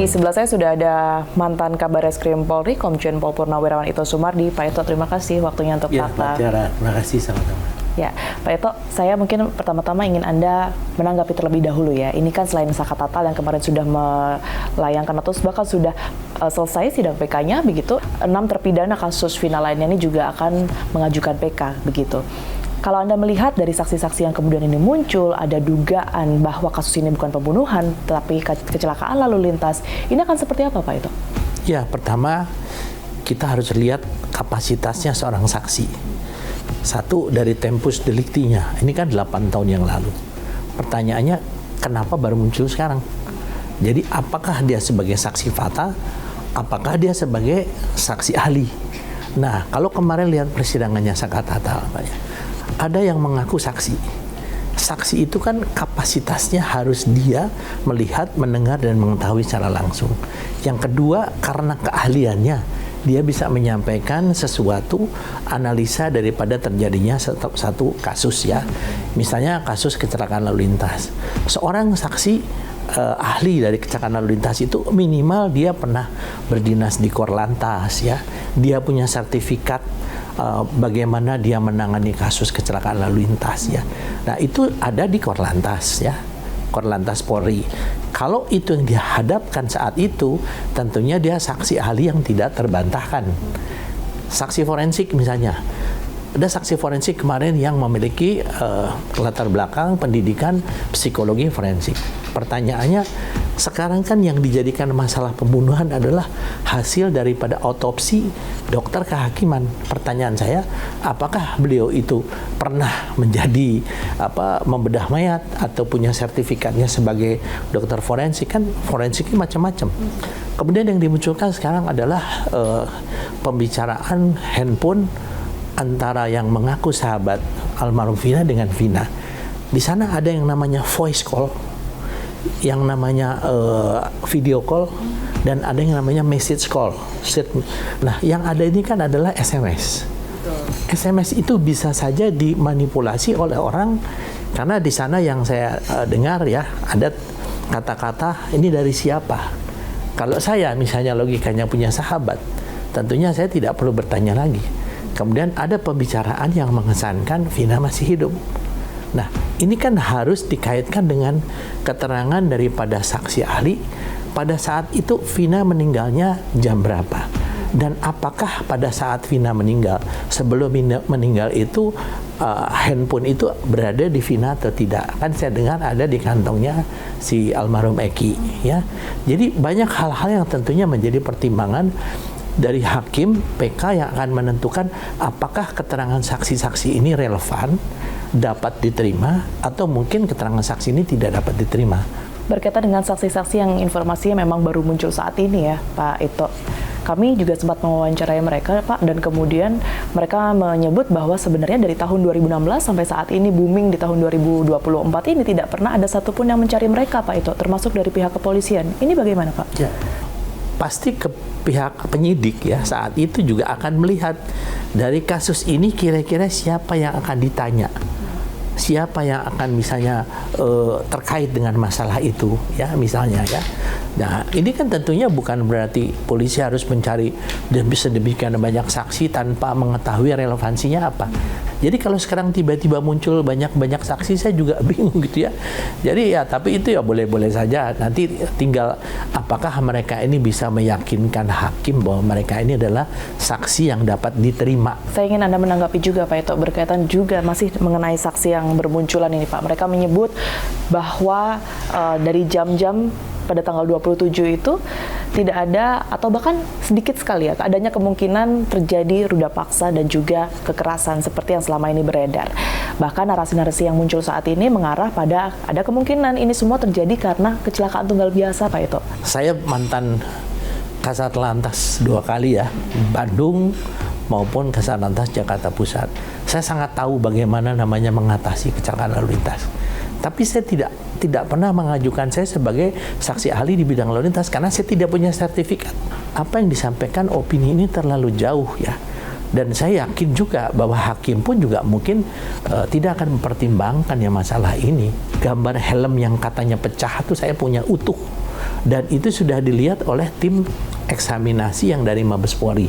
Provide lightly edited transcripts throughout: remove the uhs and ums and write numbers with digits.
sebelah saya sudah ada mantan Kabar Reskrim Polri, Komjen Pol Purnawirawan Ito Sumardi. Pak Ito, terima kasih waktunya untuk Ya, Pak Tiara, terima kasih sama-sama. Ya, Pak Ito, saya mungkin pertama-tama ingin Anda menanggapi terlebih dahulu ya. Ini kan selain Saka Tatal yang kemarin sudah melayangkan atau bahkan sudah selesai sidang PK-nya, begitu, 6 terpidana kasus Vina lainnya ini juga akan mengajukan PK, begitu. Kalau Anda melihat dari saksi-saksi yang kemudian ini muncul, ada dugaan bahwa kasus ini bukan pembunuhan, tetapi kecelakaan lalu lintas. Ini akan seperti apa, Pak Ito? Ya, pertama kita harus lihat kapasitasnya seorang saksi. Satu, dari tempus delictinya. Ini kan 8 tahun yang lalu. Pertanyaannya, kenapa baru muncul sekarang? Jadi, apakah dia sebagai saksi fakta? Apakah dia sebagai saksi ahli? Nah, kalau kemarin lihat persidangannya Saka Tatal, ada yang mengaku saksi. Saksi itu kan kapasitasnya harus dia melihat, mendengar, dan mengetahui secara langsung. Yang kedua, karena keahliannya, dia bisa menyampaikan sesuatu analisa daripada terjadinya satu kasus ya. Misalnya kasus kecelakaan lalu lintas. Seorang saksi ahli dari kecelakaan lalu lintas itu minimal dia pernah berdinas di Korlantas ya. Dia punya sertifikat bagaimana dia menangani kasus kecelakaan lalu lintas ya. Nah, itu ada di Korlantas ya. Korlantas Polri. Kalau itu yang dihadapkan saat itu, tentunya dia saksi ahli yang tidak terbantahkan. Saksi forensik misalnya. Ada saksi forensik kemarin yang memiliki latar belakang pendidikan psikologi forensik. Pertanyaannya, sekarang kan yang dijadikan masalah pembunuhan adalah hasil daripada otopsi dokter kehakiman. Pertanyaan saya, apakah beliau itu pernah menjadi membedah mayat atau punya sertifikatnya sebagai dokter forensik? Kan forensiknya macam-macam. Kemudian yang dimunculkan sekarang adalah pembicaraan handphone antara yang mengaku sahabat almarhum Vina dengan Vina. Di sana ada yang namanya voice call, yang namanya video call, dan ada yang namanya message call. Nah, yang ada ini kan adalah SMS. SMS itu bisa saja dimanipulasi oleh orang, karena di sana yang saya dengar ya, ada kata-kata ini dari siapa. Kalau saya misalnya logikanya punya sahabat, tentunya saya tidak perlu bertanya lagi. Kemudian ada pembicaraan yang mengesankan Vina masih hidup. Nah, ini kan harus dikaitkan dengan keterangan daripada saksi ahli pada saat itu Vina meninggalnya jam berapa. Dan apakah pada saat Vina meninggal, sebelum Vina meninggal itu handphone itu berada di Vina atau tidak? Kan saya dengar ada di kantongnya si almarhum Eki ya. Jadi banyak hal-hal yang tentunya menjadi pertimbangan dari hakim PK yang akan menentukan apakah keterangan saksi-saksi ini relevan, dapat diterima, atau mungkin keterangan saksi ini tidak dapat diterima. Berkaitan dengan saksi-saksi yang informasinya memang baru muncul saat ini ya, Pak Ito. Kami juga sempat mewawancarai mereka, Pak, dan kemudian mereka menyebut bahwa sebenarnya dari tahun 2016 sampai saat ini booming di tahun 2024 ini tidak pernah ada satupun yang mencari mereka, Pak Ito, termasuk dari pihak kepolisian. Ini bagaimana, Pak? Ya, pasti ke pihak penyidik ya saat itu juga akan melihat dari kasus ini kira-kira siapa yang akan ditanya, siapa yang akan misalnya terkait dengan masalah itu ya misalnya ya. Nah, ini kan tentunya bukan berarti polisi harus mencari sedemikian banyak saksi tanpa mengetahui relevansinya apa. Jadi kalau sekarang tiba-tiba muncul banyak-banyak saksi, saya juga bingung gitu ya. Jadi ya, tapi itu ya boleh-boleh saja. Nanti tinggal apakah mereka ini bisa meyakinkan hakim bahwa mereka ini adalah saksi yang dapat diterima. Saya ingin Anda menanggapi juga, Pak Ito, berkaitan juga masih mengenai saksi yang bermunculan ini, Pak. Mereka menyebut bahwa dari jam-jam pada tanggal 27 itu tidak ada atau bahkan sedikit sekali ya adanya kemungkinan terjadi ruda paksa dan juga kekerasan seperti yang selama ini beredar. Bahkan narasi-narasi yang muncul saat ini mengarah pada ada kemungkinan ini semua terjadi karena kecelakaan tunggal biasa, Pak Ito. Saya mantan Kasat Lantas 2 kali ya, Bandung maupun Kasat Lantas Jakarta Pusat. Saya sangat tahu bagaimana namanya mengatasi kecelakaan lalu lintas. Tapi saya tidak pernah mengajukan saya sebagai saksi ahli di bidang lalu lintas karena saya tidak punya sertifikat. Apa yang disampaikan opini ini terlalu jauh ya. Dan saya yakin juga bahwa hakim pun juga mungkin tidak akan mempertimbangkan ya masalah ini. Gambar helm yang katanya pecah itu saya punya utuh. Dan itu sudah dilihat oleh tim eksaminasi yang dari Mabes Polri.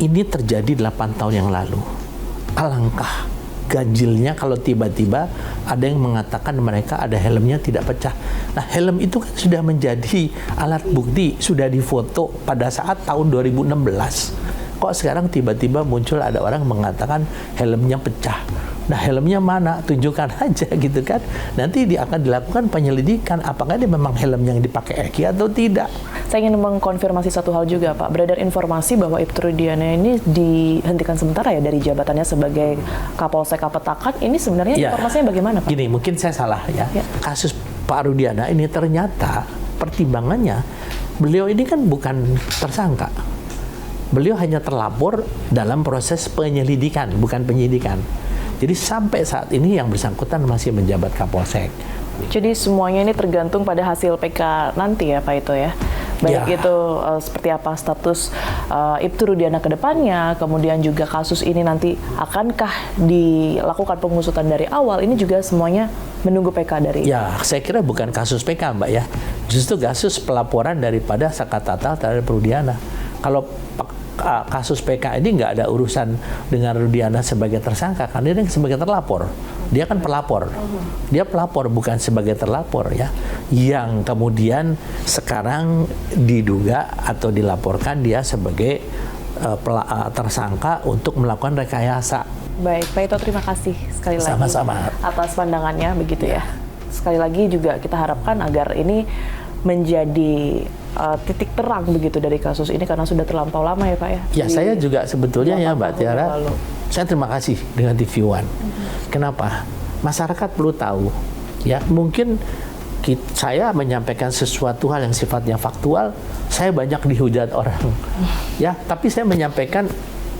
Ini terjadi 8 tahun yang lalu. Alangkah ganjilnya kalau tiba-tiba ada yang mengatakan mereka ada helmnya tidak pecah. Nah, helm itu kan sudah menjadi alat bukti, sudah difoto pada saat tahun 2016. Kok sekarang tiba-tiba muncul ada orang mengatakan helmnya pecah? Nah, helmnya mana? Tunjukkan aja gitu kan. Nanti akan dilakukan penyelidikan apakah dia memang helm yang dipakai Eki atau tidak. Saya ingin mengkonfirmasi satu hal juga, Pak. Beredar informasi bahwa Ibtu Rudiana ini dihentikan sementara ya dari jabatannya sebagai Kapolsek Kapetakan. Ini sebenarnya informasinya bagaimana, Pak? Gini, mungkin saya salah ya. Kasus Pak Rudiana ini ternyata pertimbangannya beliau ini kan bukan tersangka. Beliau hanya terlapor dalam proses penyelidikan, bukan penyidikan. Jadi sampai saat ini yang bersangkutan masih menjabat Kapolsek. Jadi semuanya ini tergantung pada hasil PK nanti ya Pak Ito ya? Baik itu seperti apa status Ibtu Rudiana ke depannya, kemudian juga kasus ini nanti akankah dilakukan pengusutan dari awal, ini juga semuanya menunggu PK dari... Ya, saya kira bukan kasus PK Mbak ya, justru kasus pelaporan daripada Sakatatal terhadap Rudiana. Kalau kasus PK ini nggak ada urusan dengan Rudiana sebagai tersangka, karena dia sebagai terlapor. Dia kan pelapor. Dia pelapor bukan sebagai terlapor ya. Yang kemudian sekarang diduga atau dilaporkan dia sebagai tersangka untuk melakukan rekayasa. Baik, Pak Ito, terima kasih sekali lagi Sama-sama atas pandangannya begitu ya. Sekali lagi juga kita harapkan agar ini menjadi titik terang begitu dari kasus ini karena sudah terlampau lama ya Pak ya. Ya, saya juga sebetulnya ya Mbak Tiara, saya terima kasih dengan TV One. Kenapa? Masyarakat perlu tahu ya, mungkin saya menyampaikan sesuatu hal yang sifatnya faktual, saya banyak dihujat orang. Ya, tapi saya menyampaikan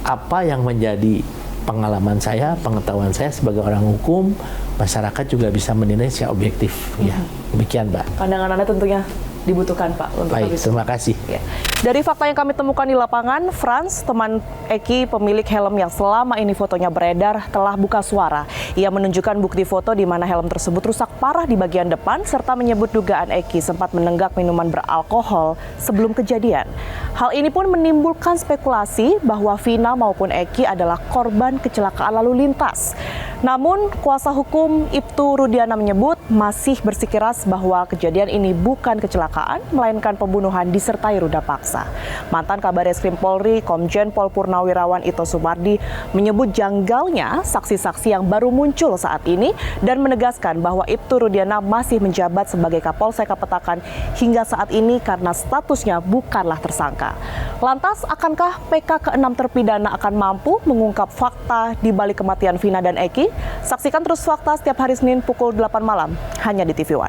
apa yang menjadi pengalaman saya, pengetahuan saya sebagai orang hukum, masyarakat juga bisa menilai secara objektif ya. Demikian, Mbak. Pandangan Anda tentunya dibutuhkan Pak untuk baik, terima kasih. Ya. Dari fakta yang kami temukan di lapangan, Franz, teman Eki, pemilik helm yang selama ini fotonya beredar, telah buka suara. Ia menunjukkan bukti foto di mana helm tersebut rusak parah di bagian depan, serta menyebut dugaan Eki sempat menenggak minuman beralkohol sebelum kejadian. Hal ini pun menimbulkan spekulasi bahwa Vina maupun Eki adalah korban kecelakaan lalu lintas. Namun, kuasa hukum Ibtu Rudiana menyebut masih bersikeras bahwa kejadian ini bukan kecelakaan, melainkan pembunuhan disertai ruda paksa. Mantan Kabareskrim Polri, Komjen Pol Purnawirawan Ito Sumardi menyebut janggalnya saksi-saksi yang baru muncul saat ini dan menegaskan bahwa Ibtu Rudiana masih menjabat sebagai Kapolsek Kapetakan hingga saat ini karena statusnya bukanlah tersangka. Lantas, akankah PK ke-6 terpidana akan mampu mengungkap fakta di balik kematian Vina dan Eki? Saksikan terus Fakta setiap hari Senin pukul 8 malam hanya di TV One.